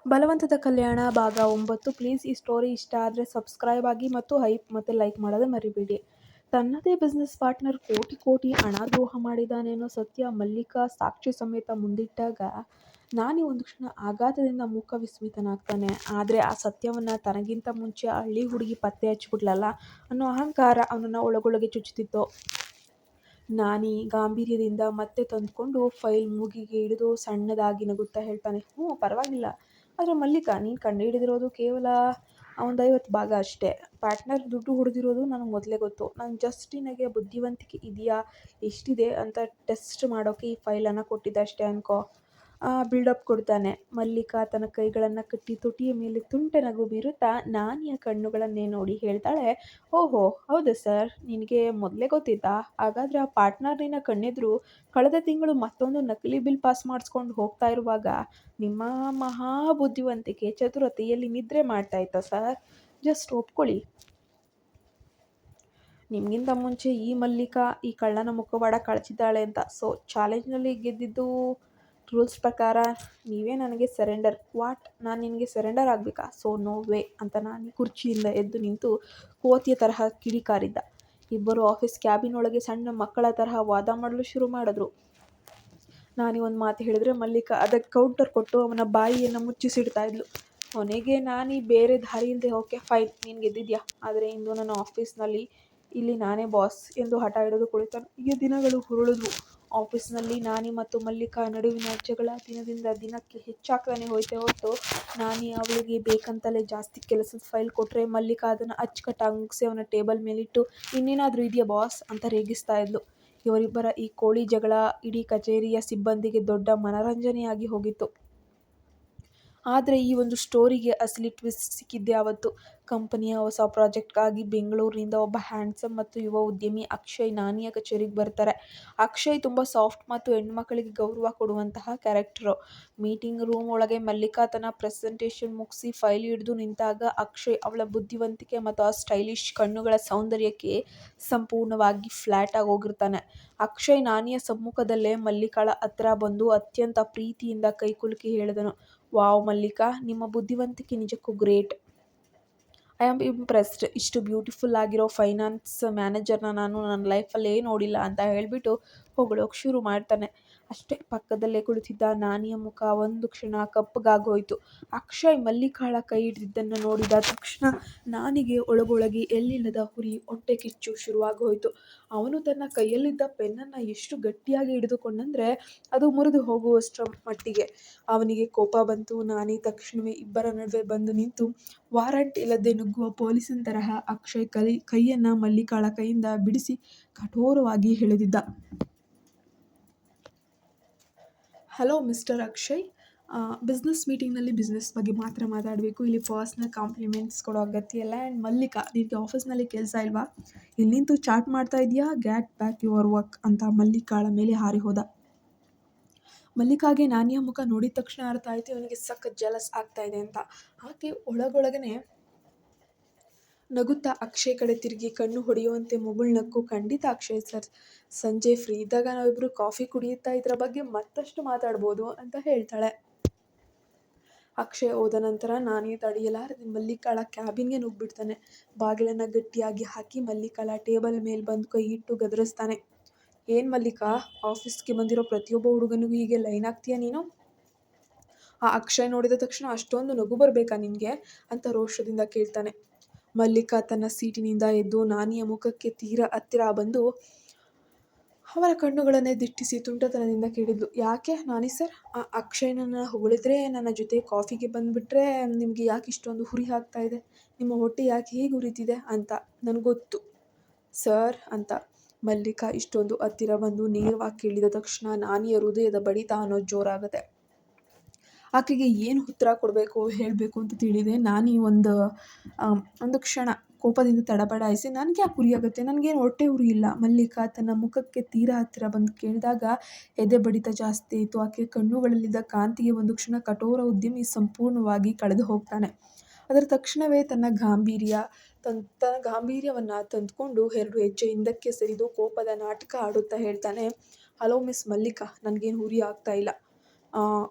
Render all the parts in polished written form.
ಬಲವಂತದ ಕಲ್ಯಾಣ ಭಾಗ 9. ಪ್ಲೀಸ್ ಈ ಸ್ಟೋರಿ ಇಷ್ಟ ಆದರೆ ಸಬ್ಸ್ಕ್ರೈಬ್ ಆಗಿ ಮತ್ತು ಹೈಪ್ ಮತ್ತು ಲೈಕ್ ಮಾಡೋದನ್ನು ಮರಿಬೇಡಿ. ತನ್ನದೇ ಬಿಸ್ನೆಸ್ ಪಾರ್ಟ್ನರ್ ಕೋಟಿ ಹಣ ದ್ರೋಹ ಮಾಡಿದಾನೇನೋ ಸತ್ಯ ಮಲ್ಲಿಕಾ ಸಾಕ್ಷಿ ಸಮೇತ ಮುಂದಿಟ್ಟಾಗ ನಾನಿ ಒಂದು ಕ್ಷಣ ಆಘಾತದಿಂದ ಮೂಕ ವಿಸ್ಮಿತನಾಗ್ತಾನೆ. ಆದರೆ ಆ ಸತ್ಯವನ್ನು ತನಗಿಂತ ಮುಂಚೆ ಹಳ್ಳಿ ಹುಡುಗಿ ಪತ್ತೆ ಹಚ್ಚಿಬಿಡ್ಲಲ್ಲ ಅನ್ನೋ ಅಹಂಕಾರ ಅವನನ್ನು ಒಳಗೊಳಗೆ ಚುಚ್ಚುತ್ತಿತ್ತು. ನಾನಿ ಗಾಂಭೀರ್ಯದಿಂದ ಮತ್ತೆ ತಂದುಕೊಂಡು ಫೈಲ್ ಮೂಗಿಗೆ ಹಿಡಿದು ಸಣ್ಣದಾಗಿ ನಗುತ್ತಾ ಹೇಳ್ತಾನೆ, ಪರವಾಗಿಲ್ಲ. ಆದರೆ ಮಲ್ಲಿಕಾ, ನೀನು ಕಂಡುಹಿಡಿದಿರೋದು ಕೇವಲ ಒಂದು 50 ಭಾಗ ಅಷ್ಟೇ. ಪಾರ್ಟ್ನರ್ ದುಡ್ಡು ಹೊಡೆದಿರೋದು ನನಗೆ ಮೊದಲೇ ಗೊತ್ತು. ನಾನು ಜಸ್ಟ್ ನಿನಗೆ ಬುದ್ಧಿವಂತಿಕೆ ಇದೆಯಾ ಎಷ್ಟಿದೆ ಅಂತ ಟೆಸ್ಟ್ ಮಾಡೋಕ್ಕೆ ಈ ಫೈಲನ್ನು ಕೊಟ್ಟಿದ್ದೆ ಅಷ್ಟೇ ಅನ್ಕೋ. ಬಿಲ್ಡಪ್ ಕೊಡ್ತಾನೆ. ಮಲ್ಲಿಕಾ ತನ್ನ ಕೈಗಳನ್ನು ಕಟ್ಟಿ ತೊಟಿಯ ಮೇಲೆ ತುಂಟ ನಗು ಬೀರುತ್ತಾ ನಾನಿಯ ಕಣ್ಣುಗಳನ್ನೇ ನೋಡಿ ಹೇಳ್ತಾಳೆ, ಓಹೋ ಹೌದಾ ಸರ್, ನಿನಗೆ ಮೊದಲೇ ಗೊತ್ತಿತ್ತಾ? ಹಾಗಾದರೆ ಆ ಪಾರ್ಟ್ನರ್ ನಿನ್ನ ಕಣ್ಣೆದುರು ಕಳೆದ ತಿಂಗಳು ಮತ್ತೊಂದು ನಕಲಿ ಬಿಲ್ ಪಾಸ್ ಮಾಡಿಸ್ಕೊಂಡು ಹೋಗ್ತಾ ಇರುವಾಗ ನಿಮ್ಮ ಮಹಾ ಬುದ್ಧಿವಂತಿಕೆ ಚತುರತೆಯಲ್ಲಿ ನಿದ್ರೆ ಮಾಡ್ತಾ ಇತ್ತಾ ಸರ್? ಜಸ್ಟ್ ಒಪ್ಕೊಳ್ಳಿ, ನಿಮಗಿಂತ ಮುಂಚೆ ಈ ಮಲ್ಲಿಕಾ ಈ ಕಳ್ಳನ ಮುಖವಾಡ ಕಳಚಿದ್ದಾಳೆ ಅಂತ. ಸೊ ಚಾಲೆಂಜ್ನಲ್ಲಿ ಗೆದ್ದಿದ್ದು ರೂಲ್ಸ್ ಪ್ರಕಾರ ನೀವೇ ನನಗೆ ಸರೆಂಡರ್. ವಾಟ್, ನಾನು ನಿನಗೆ ಸರೆಂಡರ್ ಆಗಬೇಕಾ? ಸೊ ನೋ ವೇ ಅಂತ ನಾನು ಕುರ್ಚಿಯಿಂದ ಎದ್ದು ನಿಂತು ಕೋತಿಯ ತರಹ ಕಿಡಿಕಾರಿದ್ದ. ಇಬ್ಬರು ಆಫೀಸ್ ಕ್ಯಾಬಿನ್ ಒಳಗೆ ಸಣ್ಣ ಮಕ್ಕಳ ತರಹ ವಾದ ಮಾಡಲು ಶುರು ಮಾಡಿದ್ರು. ನಾನಿ ಒಂದು ಮಾತು ಹೇಳಿದ್ರೆ ಮಲ್ಲಿಕಾ ಅದಕ್ಕೆ ಕೌಂಟರ್ ಕೊಟ್ಟು ಅವನ ಬಾಯಿಯನ್ನು ಮುಚ್ಚಿಸಿಡ್ತಾ ಇದ್ಲು. ಕೊನೆಗೆ ನಾನಿ ಬೇರೆ ದಾರಿ ಇಲ್ಲದೆ, ಓಕೆ ಫೈನ್, ನೀನು ಗೆದ್ದಿದ್ಯಾ, ಆದರೆ ಇಂದು ನನ್ನ ಆಫೀಸ್ನಲ್ಲಿ ಇಲ್ಲಿ ನಾನೇ ಬಾಸ್ ಎಂದು ಹಠ ಹಿಡಿದು ಕುಳಿತನು. ಹೀಗೆ ದಿನಗಳು ಹುರುಳಿದ್ವು. ಆಫೀಸ್ನಲ್ಲಿ ನಾನಿ ಮತ್ತು ಮಲ್ಲಿಕಾ ನಡುವಿನ ಜಗಳ ದಿನದಿಂದ ದಿನಕ್ಕೆ ಹೆಚ್ಚಾಗ್ತಾನೆ ಹೋಯ್ತೆ ಹೊರತು ನಾನಿ ಅವಳಿಗೆ ಬೇಕಂತಲೇ ಜಾಸ್ತಿ ಕೆಲಸದ ಫೈಲ್ ಕೊಟ್ಟರೆ ಮಲ್ಲಿಕಾ ಅದನ್ನು ಅಚ್ಚುಕಟ್ಟಾಗಿ ಮುಗಿಸಿ ಅವನ ಟೇಬಲ್ ಮೇಲಿಟ್ಟು ಇನ್ನೇನಾದರೂ ಇದೆಯಾ ಬಾಸ್ ಅಂತ ರೇಗಿಸ್ತಾ ಇದ್ಲು. ಇವರಿಬ್ಬರ ಈ ಕೋಳಿ ಜಗಳ ಇಡೀ ಕಚೇರಿಯ ಸಿಬ್ಬಂದಿಗೆ ದೊಡ್ಡ ಮನರಂಜನೆಯಾಗಿ ಹೋಗಿತ್ತು. ಆದರೆ ಈ ಒಂದು ಸ್ಟೋರಿಗೆ ಅಸಲಿ ಟ್ವಿಸ್ಟ್ ಸಿಕ್ಕಿದ್ದೇ ಆವತ್ತು. ಕಂಪನಿಯ ಹೊಸ ಪ್ರಾಜೆಕ್ಟ್ಗಾಗಿ ಬೆಂಗಳೂರಿನಿಂದ ಒಬ್ಬ ಹ್ಯಾಂಡ್ಸಮ್ ಮತ್ತು ಯುವ ಉದ್ಯಮಿ ಅಕ್ಷಯ್ ನಾನಿಯ ಕಚೇರಿಗೆ ಬರ್ತಾರೆ. ಅಕ್ಷಯ್ ತುಂಬ ಸಾಫ್ಟ್ ಮತ್ತು ಹೆಣ್ಮಕ್ಳಿಗೆ ಗೌರವ ಕೊಡುವಂತಹ ಕ್ಯಾರೆಕ್ಟರು. ಮೀಟಿಂಗ್ ರೂಮ್ ಒಳಗೆ ಮಲ್ಲಿಕಾ ತನ್ನ ಪ್ರೆಸೆಂಟೇಷನ್ ಮುಗಿಸಿ ಫೈಲ್ ಹಿಡಿದು ನಿಂತಾಗ ಅಕ್ಷಯ್ ಅವಳ ಬುದ್ಧಿವಂತಿಕೆ ಮತ್ತು ಆ ಸ್ಟೈಲಿಶ್ ಕಣ್ಣುಗಳ ಸೌಂದರ್ಯಕ್ಕೆ ಸಂಪೂರ್ಣವಾಗಿ ಫ್ಲಾಟ್ ಆಗಿ ಹೋಗಿರ್ತಾನೆ. ಅಕ್ಷಯ್ ನಾನಿಯ ಸಮ್ಮುಖದಲ್ಲೇ ಮಲ್ಲಿಕಾಳ ಹತ್ರ ಬಂದು ಅತ್ಯಂತ ಪ್ರೀತಿಯಿಂದ ಕೈಕುಲುಕಿ ಹೇಳಿದನು, ವಾವ್ ಮಲ್ಲಿಕಾ, ನಿಮ್ಮ ಬುದ್ಧಿವಂತಿಕೆ ನಿಜಕ್ಕೂ ಗ್ರೇಟ್. I am impressed. ಇಷ್ಟು ಬ್ಯೂಟಿಫುಲ್ ಆಗಿರೋ ಫೈನಾನ್ಸ್ ಮ್ಯಾನೇಜರ್ನ ನಾನು ನನ್ನ ಲೈಫಲ್ಲೇ ನೋಡಿಲ್ಲ ಅಂತ ಹೇಳಿಬಿಟ್ಟು ಹೊಗಳೋಕೆ ಶುರು ಮಾಡ್ತಾನೆ. ಅಷ್ಟೇ, ಪಕ್ಕದಲ್ಲೇ ಕುಳಿತಿದ್ದ ನಾನಿಯ ಮುಖ ಒಂದು ಕ್ಷಣ ಕಪ್ಪಗಾಗೋಯ್ತು. ಅಕ್ಷಯ್ ಮಲ್ಲಿಕಾಳ ಕೈ ಹಿಡಿದಿದ್ದನ್ನು ನೋಡಿದ ತಕ್ಷಣ ನಾನಿಗೆ ಒಳಗೊಳಗೆ ಎಲ್ಲಿಲ್ಲದ ಹುರಿ, ಹೊಟ್ಟೆ ಕಿಚ್ಚು ಶುರುವಾಗೋಯ್ತು. ಅವನು ತನ್ನ ಕೈಯಲ್ಲಿದ್ದ ಪೆನ್ನನ್ನು ಎಷ್ಟು ಗಟ್ಟಿಯಾಗಿ ಹಿಡಿದುಕೊಂಡಂದರೆ ಅದು ಮುರಿದು ಹೋಗುವಷ್ಟರ ಮಟ್ಟಿಗೆ. ಅವನಿಗೆ ಕೋಪ ಬಂತು. ನಾನಿ ತಕ್ಷಣವೇ ಇಬ್ಬರ ನಡುವೆ ಬಂದು ನಿಂತು ವಾರಂಟ್ ಇಲ್ಲದೆ ನುಗ್ಗುವ ಪೊಲೀಸನ ತರಹ ಅಕ್ಷಯ್ ಕೈಯನ್ನು ಮಲ್ಲಿಕಾಳ ಕೈಯಿಂದ ಬಿಡಿಸಿ ಕಠೋರವಾಗಿ ಎಳೆದಿದ್ದ. ಹಲೋ ಮಿಸ್ಟರ್ ಅಕ್ಷಯ್, ಬಿಸ್ನೆಸ್ ಮೀಟಿಂಗ್ನಲ್ಲಿ ಬಿಸ್ನೆಸ್ ಬಗ್ಗೆ ಮಾತ್ರ ಮಾತಾಡಬೇಕು. ಇಲ್ಲಿ ಪರ್ಸ್ನಲ್ ಕಾಂಪ್ಲಿಮೆಂಟ್ಸ್ ಕೊಡೋ ಅಗತ್ಯ ಇಲ್ಲ. ಆ್ಯಂಡ್ ಮಲ್ಲಿಕಾ, ನಿನಗೆ ಆಫೀಸ್ನಲ್ಲಿ ಕೆಲಸ ಇಲ್ವಾ? ಇಲ್ಲಿ ನಿಂತು ಚಾಟ್ ಮಾಡ್ತಾ ಇದೆಯಾ? ಗ್ಯಾಟ್ ಬ್ಯಾಕ್ ಯುವರ್ ವರ್ಕ್ ಅಂತ ಮಲ್ಲಿಕಾಳ ಮೇಲೆ ಹಾರಿ ಹೋದ. ಮಲ್ಲಿಕಾಗೆ ನಾನಿಯ ಮುಖ ನೋಡಿದ ತಕ್ಷಣ ಅರ್ಥ ಆಯಿತು ಇವನಿಗೆ ಸಖತ್ ಜಲಸ್ ಆಗ್ತಾ ಇದೆ ಅಂತ. ಆಕೆ ಒಳಗೊಳಗನೆ ನಗುತ್ತಾ ಅಕ್ಷಯ್ ಕಡೆ ತಿರುಗಿ ಕಣ್ಣು ಹೊಡೆಯುವಂತೆ ಮುಗುಳ್ನಕ್ಕು, ಖಂಡಿತ ಅಕ್ಷಯ್ ಸರ್, ಸಂಜೆ ಫ್ರೀ ಇದ್ದಾಗ ನಾವಿಬ್ಬರು ಕಾಫಿ ಕುಡಿಯುತ್ತಾ ಇದರ ಬಗ್ಗೆ ಮತ್ತಷ್ಟು ಮಾತಾಡ್ಬೋದು ಅಂತ ಹೇಳ್ತಾಳೆ. ಅಕ್ಷಯ್ ಹೋದ ನಂತರ ನಾನಿ ತಡೆಯಲಾರದೆ ಮಲ್ಲಿಕಾಳ ಕ್ಯಾಬಿನ್ಗೆ ನುಗ್ಗಿಬಿಡ್ತಾನೆ. ಬಾಗಿಲನ್ನು ಗಟ್ಟಿಯಾಗಿ ಹಾಕಿ ಮಲ್ಲಿಕಾಳ ಟೇಬಲ್ ಮೇಲೆ ಬಂದು ಕೈ ಇಟ್ಟು ಗದರಿಸ್ತಾನೆ. ಏನು ಮಲ್ಲಿಕಾ, ಆಫೀಸ್ಗೆ ಬಂದಿರೋ ಪ್ರತಿಯೊಬ್ಬ ಹುಡುಗನಿಗೂ ಹೀಗೆ ಲೈನ್ ಆಗ್ತೀಯಾ ನೀನು? ಆ ಅಕ್ಷಯ್ ನೋಡಿದ ತಕ್ಷಣ ಅಷ್ಟೊಂದು ನಗು ಬರಬೇಕಾ ನಿನಗೆ ಅಂತ ರೋಷದಿಂದ ಕೇಳ್ತಾನೆ. ಮಲ್ಲಿಕಾ ತನ್ನ ಸೀಟಿನಿಂದ ಎದ್ದು ನಾನಿಯ ಮುಖಕ್ಕೆ ತೀರಾ ಹತ್ತಿರ ಬಂದು ಅವರ ಕಣ್ಣುಗಳನ್ನೇ ದಿಟ್ಟಿಸಿ ತುಂಟತನದಿಂದ ಕೇಳಿದ್ಲು, ಯಾಕೆ ನಾನಿ ಸರ್, ಆ ಅಕ್ಷಯ್ನನ್ನು ಹೊಗಳಿದ್ರೆ ನನ್ನ ಜೊತೆ ಕಾಫಿಗೆ ಬಂದುಬಿಟ್ರೆ ನಿಮಗೆ ಯಾಕೆ ಇಷ್ಟೊಂದು ಹುರಿ ಆಗ್ತಾ ಇದೆ? ನಿಮ್ಮ ಹೊಟ್ಟೆ ಯಾಕೆ ಹೀಗೆ ಉರಿತಿದೆ ಅಂತ ನನಗೊತ್ತು ಸರ್ ಅಂತ ಮಲ್ಲಿಕಾ ಇಷ್ಟೊಂದು ಹತ್ತಿರ ಬಂದು ನೇರವಾಗಿ ಕೇಳಿದ ತಕ್ಷಣ ನಾನಿಯ ಹೃದಯದ ಬಡಿತ ಅನ್ನೋದು ಜೋರಾಗುತ್ತೆ. ಆಕೆಗೆ ಏನು ಉತ್ತರ ಕೊಡಬೇಕು ಹೇಳಬೇಕು ಅಂತ ತಿಳಿದೆ. ನಾನಿ ಒಂದು ಕ್ಷಣ ಕೋಪದಿಂದ ತಡಬಡಾಯಿಸಿ, ನನಗೆ ಯಾಕೆ ಉರಿ ಆಗುತ್ತೆ, ನನಗೇನು ಹೊಟ್ಟೆ ಉರಿ ಇಲ್ಲ. ಮಲ್ಲಿಕಾ ತನ್ನ ಮುಖಕ್ಕೆ ತೀರಾ ಹತ್ತಿರ ಬಂದು ಕೇಳಿದಾಗ ಎದೆ ಬಡಿತ ಜಾಸ್ತಿ ಆಯಿತು. ಆಕೆ ಕಣ್ಣುಗಳಲ್ಲಿದ್ದ ಕಾಂತಿಗೆ ಒಂದು ಕ್ಷಣ ಕಠೋರ ಉದ್ಯಮಿ ಸಂಪೂರ್ಣವಾಗಿ ಕಳೆದು ಹೋಗ್ತಾನೆ. ಅದರ ತಕ್ಷಣವೇ ತನ್ನ ಗಾಂಭೀರ್ಯವನ್ನು ತಂದುಕೊಂಡು 2 ಹೆಜ್ಜೆ ಹಿಂದಕ್ಕೆ ಸರಿದು ಕೋಪದ ನಾಟಕ ಆಡುತ್ತಾ ಹೇಳ್ತಾನೆ, ಹಲೋ ಮಿಸ್ ಮಲ್ಲಿಕಾ, ನನಗೇನು ಉರಿ ಆಗ್ತಾ ಇಲ್ಲ.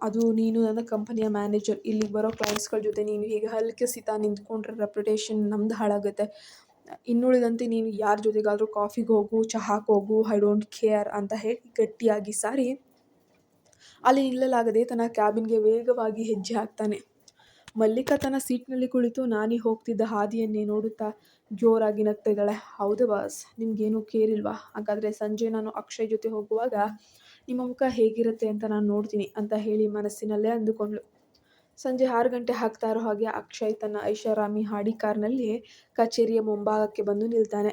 ಅದು ನೀನು ನನ್ನ ಕಂಪನಿಯ ಮ್ಯಾನೇಜರ್. ಇಲ್ಲಿಗೆ ಬರೋ ಕ್ಲೈಂಟ್ಸ್ಗಳ ಜೊತೆ ನೀನು ಹೀಗೆ ಹಲ್ಕಿಸಿತಾ ನಿಂತ್ಕೊಂಡ್ರೆ ರೆಪ್ಯುಟೇಷನ್ ನಮ್ದು ಹಾಳಾಗುತ್ತೆ. ಇನ್ನುಳಿದಂತೆ ನೀನು ಯಾರ ಜೊತೆಗಾದರೂ ಕಾಫಿಗೆ ಹೋಗು, ಚಹಾಕ್ಕೆ ಹೋಗು, ಐ ಡೋಂಟ್ ಕೇರ್ ಅಂತ ಹೇಳಿ ಗಟ್ಟಿಯಾಗಿ ಸಾರಿ ಅಲ್ಲಿ ನಿಲ್ಲಲಾಗದೆ ತನ್ನ ಕ್ಯಾಬಿನ್ಗೆ ವೇಗವಾಗಿ ಹೆಜ್ಜೆ ಹಾಕ್ತಾನೆ. ಮಲ್ಲಿಕಾ ತನ್ನ ಸೀಟ್ನಲ್ಲಿ ಕುಳಿತು ನಾನಿ ಹೋಗ್ತಿದ್ದ ಹಾದಿಯನ್ನೇ ನೋಡುತ್ತಾ ಜೋರಾಗಿ ನಗ್ತಾ ಇದ್ದಾಳೆ. ಹೌದು ಬಾಸ್, ನಿಮ್ಗೇನು ಕೇರಿಲ್ವಾ? ಹಾಗಾದರೆ ಸಂಜೆ ನಾನು ಅಕ್ಷಯ್ ಜೊತೆ ಹೋಗುವಾಗ ನಿಮ್ಮ ಮುಖ ಹೇಗಿರುತ್ತೆ ಅಂತ ನಾನು ನೋಡ್ತೀನಿ ಅಂತ ಹೇಳಿ ಮನಸ್ಸಿನಲ್ಲೇ ಅಂದುಕೊಂಡ್ಳು. ಸಂಜೆ 6 ಗಂಟೆ ಆಗ್ತಾ ಇರೋ ಹಾಗೆ ಅಕ್ಷಯ್ ತನ್ನ ಐಷಾರಾಮಿ ಹಾಡಿ ಕಾರ್ನಲ್ಲಿ ಕಚೇರಿಯ ಮುಂಭಾಗಕ್ಕೆ ಬಂದು ನಿಲ್ತಾನೆ.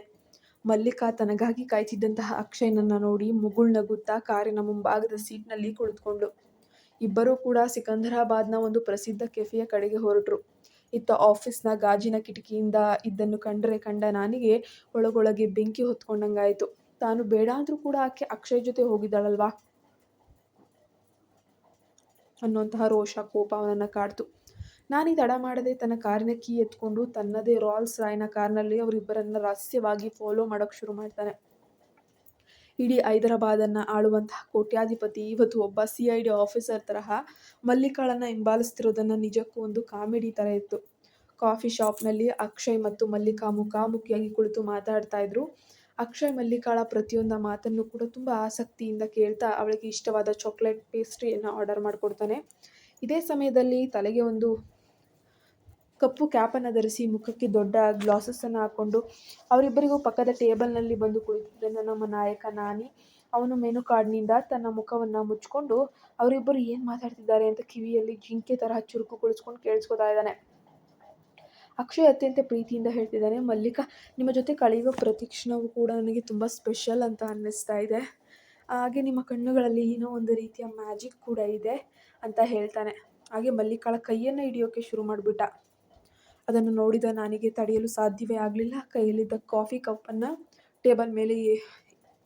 ಮಲ್ಲಿಕಾ ತನಗಾಗಿ ಕಾಯ್ತಿದ್ದಂತಹ ಅಕ್ಷಯ್ನನ್ನ ನೋಡಿ ಮುಗುಳ್ನಗುತ್ತಾ ಕಾರಿನ ಮುಂಭಾಗದ ಸೀಟ್ನಲ್ಲಿ ಕುಳಿತುಕೊಂಡ್ಳು. ಇಬ್ಬರೂ ಕೂಡ ಸಿಕಂದರಾಬಾದ್ನ ಒಂದು ಪ್ರಸಿದ್ಧ ಕೆಫೆಯ ಕಡೆಗೆ ಹೊರಟರು. ಇತ್ತ ಆಫೀಸ್ನ ಗಾಜಿನ ಕಿಟಕಿಯಿಂದ ಇದನ್ನು ಕಂಡ ನಾನಿಗೆ ಒಳಗೊಳಗೆ ಬೆಂಕಿ ಹೊತ್ಕೊಂಡಂಗಾಯಿತು. ತಾನು ಬೇಡ ಅಂದ್ರೂ ಕೂಡ ಆಕೆ ಅಕ್ಷಯ್ ಜೊತೆ ಹೋಗಿದ್ದಾಳಲ್ವಾ ಅನ್ನುವಂತಹ ರೋಷ, ಕೋಪ ಅವನನ್ನು ಕಾಡ್ತು. ನಾನಿ ತಡ ಮಾಡದೆ ತನ್ನ ಕಾರಿನ ಕೀ ಎತ್ಕೊಂಡು ತನ್ನದೇ ರಾಲ್ಸ್ ರಾಯ್ನ ಕಾರ್ನಲ್ಲಿ ಅವರಿಬ್ಬರನ್ನ ರಹಸ್ಯವಾಗಿ ಫಾಲೋ ಮಾಡೋಕ್ಕೆ ಶುರು ಮಾಡ್ತಾನೆ. ಇಡೀ ಹೈದರಾಬಾದನ್ನು ಆಳುವಂತಹ ಕೋಟ್ಯಾಧಿಪತಿ ಇವತ್ತು ಒಬ್ಬ CID ಆಫೀಸರ್ ತರಹ ಮಲ್ಲಿಕಾಳನ್ನು ಹಿಂಬಾಲಿಸ್ತಿರೋದನ್ನು ನಿಜಕ್ಕೂ ಒಂದು ಕಾಮಿಡಿ ಥರ ಇತ್ತು. ಕಾಫಿ ಶಾಪ್ನಲ್ಲಿ ಅಕ್ಷಯ್ ಮತ್ತು ಮಲ್ಲಿಕಾ ಮುಖಾಮುಖಿಯಾಗಿ ಕುಳಿತು ಮಾತಾಡ್ತಾ ಇದ್ರು. ಅಕ್ಷಯ್ ಮಲ್ಲಿಕಾಳ ಪ್ರತಿಯೊಂದು ಮಾತನ್ನು ಕೂಡ ತುಂಬ ಆಸಕ್ತಿಯಿಂದ ಕೇಳ್ತಾ ಅವಳಿಗೆ ಇಷ್ಟವಾದ ಚಾಕ್ಲೇಟ್ ಪೇಸ್ಟ್ರಿಯನ್ನು ಆರ್ಡರ್ ಮಾಡಿಕೊಡ್ತಾನೆ. ಇದೇ ಸಮಯದಲ್ಲಿ ತಲೆಗೆ ಒಂದು ಕಪ್ಪು ಕ್ಯಾಪನ್ನು ಧರಿಸಿ ಮುಖಕ್ಕೆ ದೊಡ್ಡ ಗ್ಲಾಸಸ್ಸನ್ನು ಹಾಕ್ಕೊಂಡು ಅವರಿಬ್ಬರಿಗೂ ಪಕ್ಕದ ಟೇಬಲ್ನಲ್ಲಿ ಬಂದು ಕುಳಿತಿದ್ದ ನಮ್ಮ ನಾಯಕ ನಾನಿ ಅವನು ಮೆನು ಕಾರ್ಡ್ನಿಂದ ತನ್ನ ಮುಖವನ್ನು ಮುಚ್ಕೊಂಡು ಅವರಿಬ್ಬರು ಏನು ಮಾತಾಡ್ತಿದ್ದಾರೆ ಅಂತ ಕಿವಿಯಲ್ಲಿ ಜಿಂಕೆ ತರಹ ಚುರುಕುಗೊಳಿಸ್ಕೊಂಡು ಕೇಳಿಸ್ಕೊತಾ ಇದ್ದಾನೆ. ಅಕ್ಷಯ್ ಅತ್ಯಂತ ಪ್ರೀತಿಯಿಂದ ಹೇಳ್ತಿದ್ದಾನೆ, ಮಲ್ಲಿಕಾ, ನಿಮ್ಮ ಜೊತೆ ಕಳೆಯುವ ಪ್ರತಿ ಕ್ಷಣವೂ ಕೂಡ ನನಗೆ ತುಂಬ ಸ್ಪೆಷಲ್ ಅಂತ ಅನ್ನಿಸ್ತಾ ಇದೆ. ಹಾಗೆ ನಿಮ್ಮ ಕಣ್ಣುಗಳಲ್ಲಿ ಏನೋ ಒಂದು ರೀತಿಯ ಮ್ಯಾಜಿಕ್ ಕೂಡ ಇದೆ ಅಂತ ಹೇಳ್ತಾನೆ. ಹಾಗೆ ಮಲ್ಲಿಕಾಳ ಕೈಯನ್ನು ಹಿಡಿಯೋಕ್ಕೆ ಶುರು ಮಾಡಿಬಿಟ್ಟ. ಅದನ್ನು ನೋಡಿದ ನನಗೆ ತಡೆಯಲು ಸಾಧ್ಯವೇ ಆಗಲಿಲ್ಲ. ಕೈಯಲ್ಲಿದ್ದ ಕಾಫಿ ಕಪ್ಪನ್ನು ಟೇಬಲ್ ಮೇಲೆ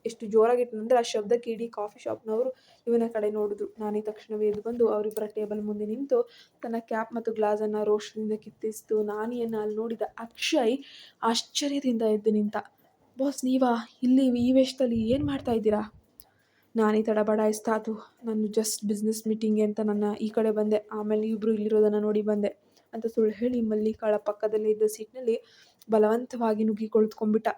ಎಷ್ಟು ಜೋರಾಗಿಟ್ಟನಂದರೆ ಆ ಶಬ್ದಕ್ಕೆ ಇಡೀ ಕಾಫಿ ಶಾಪ್ನವರು ಇವನ ಕಡೆ ನೋಡಿದ್ರು. ನಾನೇ ತಕ್ಷಣವೇ ಎದ್ದು ಬಂದು ಅವರಿಬ್ಬರ ಟೇಬಲ್ ಮುಂದೆ ನಿಂತು ತನ್ನ ಕ್ಯಾಪ್ ಮತ್ತು ಗ್ಲಾಸನ್ನು ರೋಷದಿಂದ ಕಿತ್ತಿಸ್ತು. ನಾನಿಯನ್ನು ಅಲ್ಲಿ ನೋಡಿದ ಅಕ್ಷಯ್ ಆಶ್ಚರ್ಯದಿಂದ ಎದ್ದು ನಿಂತ. ಬಾಸ್, ನೀವಾ ಇಲ್ಲಿ ಈ ವೇಷದಲ್ಲಿ ಏನು ಮಾಡ್ತಾ ಇದ್ದೀರಾ? ನಾನೇ ತಡಬಡಾಯಿಸ್ತಾ, ಅದು ನಾನು ಜಸ್ಟ್ ಬಿಸ್ನೆಸ್ ಮೀಟಿಂಗ್ಗೆ ಅಂತ ನನ್ನ ಈ ಕಡೆ ಬಂದೆ, ಆಮೇಲೆ ಇಬ್ಬರು ಇಲ್ಲಿರೋದನ್ನು ನೋಡಿ ಬಂದೆ ಅಂತ ಸುಳ್ಳು ಹೇಳಿ ಮಲ್ಲಿಕಾಳ ಪಕ್ಕದಲ್ಲೇ ಇದ್ದ ಸೀಟ್ನಲ್ಲಿ ಬಲವಂತವಾಗಿ ನುಗ್ಗಿ ಕುಳಿತುಕೊಂಡ್ಬಿಟ್ಟ.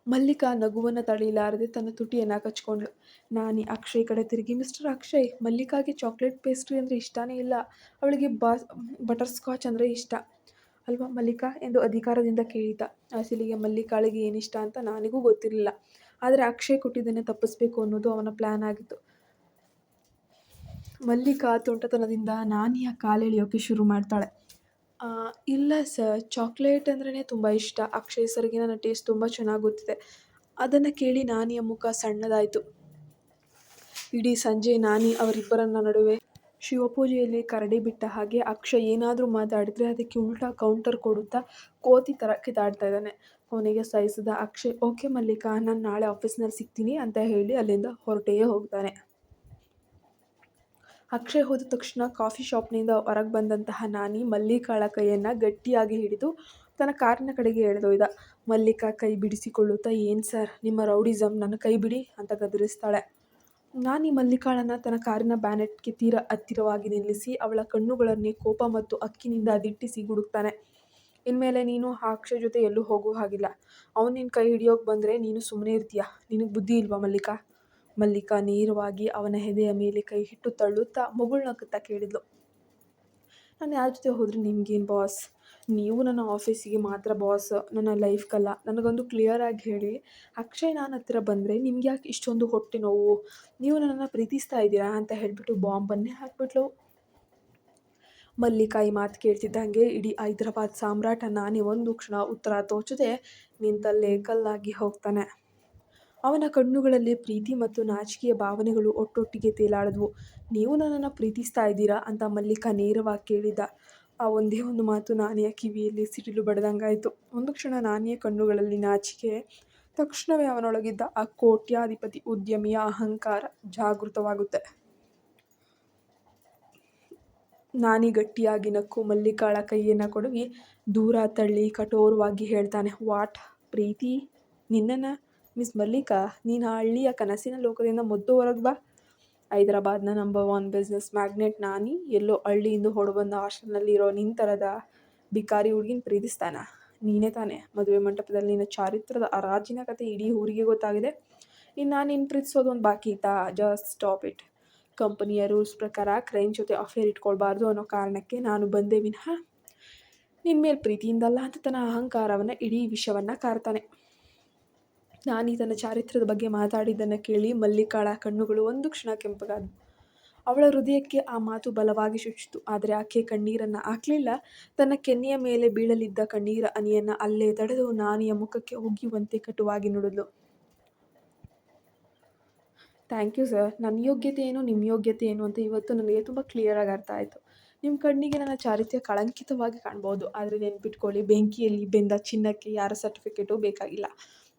ಮಲ್ಲಿಕಾ ನಗುವನ್ನು ತಡೆಯಲಾರದೆ ತನ್ನ ತುಟಿಯನ್ನು ಕಚ್ಕೊಂಡ್ಳು. ನಾನಿ ಅಕ್ಷಯ್ ಕಡೆ ತಿರುಗಿ, ಮಿಸ್ಟರ್ ಅಕ್ಷಯ್, ಮಲ್ಲಿಕಾಗೆ ಚಾಕ್ಲೇಟ್ ಪೇಸ್ಟ್ರಿ ಅಂದರೆ ಇಷ್ಟನೇ ಇಲ್ಲ. ಅವಳಿಗೆ ಬಟರ್ ಸ್ಕಾಚ್ ಅಂದರೆ ಇಷ್ಟ ಅಲ್ವಾ ಮಲ್ಲಿಕಾ ಎಂದು ಅಧಿಕಾರದಿಂದ ಕೇಳಿದ. ಅಸಲಿಗೆ ಮಲ್ಲಿಕಾಳಿಗೆ ಏನಿಷ್ಟ ಅಂತ ನನಗೂ ಗೊತ್ತಿರಲಿಲ್ಲ. ಆದರೆ ಅಕ್ಷಯ್ ಕೊಟ್ಟಿದ್ದನ್ನು ತಪ್ಪಿಸ್ಬೇಕು ಅನ್ನೋದು ಅವನ ಪ್ಲ್ಯಾನ್ ಆಗಿತ್ತು. ಮಲ್ಲಿಕಾ ತುಂಟತನದಿಂದ ನಾನಿಯ ಕಾಲೆಳೆಯೋಕ್ಕೆ ಶುರು ಮಾಡ್ತಾಳೆ. ಇಲ್ಲ ಸರ್, ಚಾಕ್ಲೇಟ್ ಅಂದ್ರೇ ತುಂಬ ಇಷ್ಟ. ಅಕ್ಷಯ್ ಸರ್ಗೆ ನನ್ನ ಟೇಸ್ಟ್ ತುಂಬ ಚೆನ್ನಾಗಿ ಗೊತ್ತಿದೆ. ಅದನ್ನು ಕೇಳಿ ನಾನಿಯ ಮುಖ ಸಣ್ಣದಾಯಿತು. ಇಡೀ ಸಂಜೆ ನಾನಿ ಅವರಿಬ್ಬರನ್ನ ನಡುವೆ ಶಿವಪೂಜೆಯಲ್ಲಿ ಕರಡಿ ಬಿಟ್ಟ ಹಾಗೆ ಅಕ್ಷಯ್ ಏನಾದರೂ ಮಾತಾಡಿದ್ರೆ ಅದಕ್ಕೆ ಉಲ್ಟಾ ಕೌಂಟರ್ ಕೊಡುತ್ತಾ ಕೋತಿ ಥರ ಕಿತ್ತಾಡ್ತಾ ಇದ್ದಾನೆ. ಕೊನೆಗೆ ಸಹಿಸಿದ ಅಕ್ಷಯ್, ಓಕೆ ಮಲ್ಲಿಕಾ, ನಾನು ನಾಳೆ ಆಫೀಸ್ನಲ್ಲಿ ಸಿಗ್ತೀನಿ ಅಂತ ಹೇಳಿ ಅಲ್ಲಿಂದ ಹೊರಟೇ ಹೋಗ್ತಾನೆ. ಅಕ್ಷಯ್ ಹೋದ ತಕ್ಷಣ ಕಾಫಿ ಶಾಪ್ನಿಂದ ಹೊರಗೆ ಬಂದಂತಹ ನಾನಿ ಮಲ್ಲಿಕಾಳ ಕೈಯನ್ನು ಗಟ್ಟಿಯಾಗಿ ಹಿಡಿದು ತನ್ನ ಕಾರಿನ ಕಡೆಗೆ ಎಳೆದೊಯ್ದ. ಮಲ್ಲಿಕಾ ಕೈ ಬಿಡಿಸಿಕೊಳ್ಳುತ್ತಾ, ಏನು ಸರ್ ನಿಮ್ಮ ರೌಡಿಸಮ್, ನನ್ನ ಕೈ ಬಿಡಿ ಅಂತ ಗದರಿಸ್ತಾಳೆ. ನಾನಿ ಮಲ್ಲಿಕಾಳನ್ನು ತನ್ನ ಕಾರಿನ ಬ್ಯಾನೆಟ್ಗೆ ತೀರ ಹತ್ತಿರವಾಗಿ ನಿಲ್ಲಿಸಿ ಅವಳ ಕಣ್ಣುಗಳನ್ನೇ ಕೋಪ ಮತ್ತು ಅಕ್ಕಿನಿಂದ ದಿಟ್ಟಿಸಿ ಗುಡುಕ್ತಾನೆ. ಇನ್ಮೇಲೆ ನೀನು ಆ ಅಕ್ಷಯ್ ಜೊತೆ ಎಲ್ಲೂ ಹೋಗುವ ಹಾಗಿಲ್ಲ. ಅವನು ನಿನ್ನ ಕೈ ಹಿಡಿಯೋಕೆ ಬಂದರೆ ನೀನು ಸುಮ್ಮನೆ ಇರ್ತೀಯ. ನಿನಗೆ ಬುದ್ಧಿ ಇಲ್ವಾ ಮಲ್ಲಿಕಾ? ಮಲ್ಲಿಕಾ ನೇರವಾಗಿ ಅವನ ಎದೆಯ ಮೇಲೆ ಕೈ ಇಟ್ಟು ತಳ್ಳುತ್ತಾ ಮುಗುಳ್ನಗುತ್ತಾ ಕೇಳಿದ್ಲು, ನಾನು ಯಾರ ಜೊತೆ ಹೋದರೆ ನಿಮಗೇನು ಬಾಸ್? ನೀವು ನನ್ನ ಆಫೀಸಿಗೆ ಮಾತ್ರ ಬಾಸ್, ನನ್ನ ಲೈಫ್ಗಲ್ಲ. ನನಗೊಂದು ಕ್ಲಿಯರಾಗಿ ಹೇಳಿ, ಅಕ್ಷಯ್ ನಾನು ಹತ್ತಿರ ಬಂದರೆ ನಿಮ್ಗೆ ಯಾಕೆ ಇಷ್ಟೊಂದು ಹೊಟ್ಟೆ ನೋವು? ನೀವು ನನ್ನನ್ನು ಪ್ರೀತಿಸ್ತಾ ಇದ್ದೀರಾ ಅಂತ ಹೇಳಿಬಿಟ್ಟು ಬಾಂಬನ್ನೇ ಹಾಕ್ಬಿಟ್ಲು. ಮಲ್ಲಿಕಾ ಈ ಮಾತು ಕೇಳ್ತಿದ್ದಂಗೆ ಇಡೀ ಹೈದರಾಬಾದ್ ಸಾಮ್ರಾಟ ನಾನಿ ಒಂದು ಕ್ಷಣ ಉತ್ತರ ತೋಚದೆ ನಿಂತಲ್ಲೇ ಕಲ್ಲಾಗಿ ಹೋಗ್ತಾನೆ. ಅವನ ಕಣ್ಣುಗಳಲ್ಲಿ ಪ್ರೀತಿ ಮತ್ತು ನಾಚಿಕೆಯ ಭಾವನೆಗಳು ಒಟ್ಟೊಟ್ಟಿಗೆ ತೇಲಾಡಿದ್ವು. ನೀವು ನನ್ನನ್ನು ಪ್ರೀತಿಸ್ತಾ ಇದ್ದೀರಾ ಅಂತ ಮಲ್ಲಿಕಾ ನೇರವಾಗಿ ಕೇಳಿದ್ದ. ಆ ಒಂದೇ ಒಂದು ಮಾತು ನಾನಿಯ ಕಿವಿಯಲ್ಲಿ ಸಿಡಿಲು ಬಡ್ದಂಗಾಯಿತು. ಒಂದು ಕ್ಷಣ ನಾನಿಯ ಕಣ್ಣುಗಳಲ್ಲಿ ನಾಚಿಕೆ, ತಕ್ಷಣವೇ ಅವನೊಳಗಿದ್ದ ಆ ಕೋಟ್ಯಾಧಿಪತಿ ಉದ್ಯಮಿಯ ಅಹಂಕಾರ ಜಾಗೃತವಾಗುತ್ತೆ. ನಾನಿ ಗಟ್ಟಿಯಾಗಿ ನಕ್ಕು ಮಲ್ಲಿಕಾಳ ಕೈಯನ್ನು ಕೊಡವಿ ದೂರ ತಳ್ಳಿ ಕಠೋರವಾಗಿ ಹೇಳ್ತಾನೆ, ವಾಟ್ ಪ್ರೀತಿ? ನಿನ್ನನ್ನು? ಮಿಸ್ ಮಲ್ಲಿಕಾ, ನೀನು ಆ ಹಳ್ಳಿಯ ಕನಸಿನ ಲೋಕದಿಂದ ಮೊದ್ದು ಹೊರಗೆ ಬಾ. ಹೈದರಾಬಾದ್ನ ನಂಬರ್ 1 ಬಿಸ್ನೆಸ್ ಮ್ಯಾಗ್ನೆಟ್ ನಾನಿ ಎಲ್ಲೋ ಹಳ್ಳಿಯಿಂದ ಹೊರಬಂದ ಹಾಸ್ಟೆಲ್ನಲ್ಲಿರೋ ನಿನ್ನ ಥರದ ಬಿಕಾರಿ ಹುಡುಗಿನ ಪ್ರೀತಿಸ್ತಾನ? ನೀನೇ ತಾನೇ? ಮದುವೆ ಮಂಟಪದಲ್ಲಿ ನಿನ್ನ ಚಾರಿತ್ರದ ಅರಾಜಿನ ಕತೆ ಇಡೀ ಊರಿಗೆ ಗೊತ್ತಾಗಿದೆ. ಇನ್ನು ನಾನು ನಿನ್ನ ಪ್ರೀತಿಸೋದು ಒಂದು ಬಾಕಿ ಇತ್ತಾ? Just stop it. ಕಂಪನಿಯ ರೂಲ್ಸ್ ಪ್ರಕಾರ ಕ್ಲೈಂಟ್ ಜೊತೆ ಅಫೇರ್ ಇಟ್ಕೊಳ್ಬಾರ್ದು ಅನ್ನೋ ಕಾರಣಕ್ಕೆ ನಾನು ಬಂದೆ ವಿನಃ ನಿನ್ನ ಮೇಲೆ ಪ್ರೀತಿಯಿಂದಲ್ಲ ಅಂತ ತನ್ನ ಅಹಂಕಾರವನ್ನು ಇಡೀ ವಿಷಯವನ್ನು ಕಾರ್ತಾನೆ. ನಾನಿ ತನ್ನ ಚಾರಿತ್ರ್ಯದ ಬಗ್ಗೆ ಮಾತಾಡಿದ್ದನ್ನು ಕೇಳಿ ಮಲ್ಲಿಕಾಳ ಕಣ್ಣುಗಳು ಒಂದು ಕ್ಷಣ ಕೆಂಪಗಾದವು. ಅವಳ ಹೃದಯಕ್ಕೆ ಆ ಮಾತು ಬಲವಾಗಿ ಚುಚ್ಚಿತು. ಆದರೆ ಆಕೆ ಕಣ್ಣೀರನ್ನು ಹಾಕಲಿಲ್ಲ. ತನ್ನ ಕೆನ್ನೆಯ ಮೇಲೆ ಬೀಳಲಿದ್ದ ಕಣ್ಣೀರ ಹನಿಯನ್ನು ಅಲ್ಲೇ ತಡೆದು ನಾನಿಯ ಮುಖಕ್ಕೆ ಉಗಿಯುವಂತೆ ಕಟುವಾಗಿ ನುಡಿದ್ಲು. Thank you sir. ನನ್ನ ಯೋಗ್ಯತೆ ಏನು, ನಿಮ್ಮ ಯೋಗ್ಯತೆ ಏನು ಅಂತ ಇವತ್ತು ನನಗೆ ತುಂಬ ಕ್ಲಿಯರಾಗಿ ಅರ್ಥ ಆಯಿತು. ನಿಮ್ಮ ಕಣ್ಣಿಗೆ ನನ್ನ ಚಾರಿತ್ರ್ಯ ಕಳಂಕಿತವಾಗಿ ಕಾಣ್ಬೋದು. ಆದರೆ ನೆನ್ಪಿಟ್ಕೊಳ್ಳಿ, ಬೆಂಕಿಯಲ್ಲಿ ಬೆಂದ ಚಿನ್ನಕ್ಕೆ ಯಾರ ಸರ್ಟಿಫಿಕೇಟು ಬೇಕಾಗಿಲ್ಲ.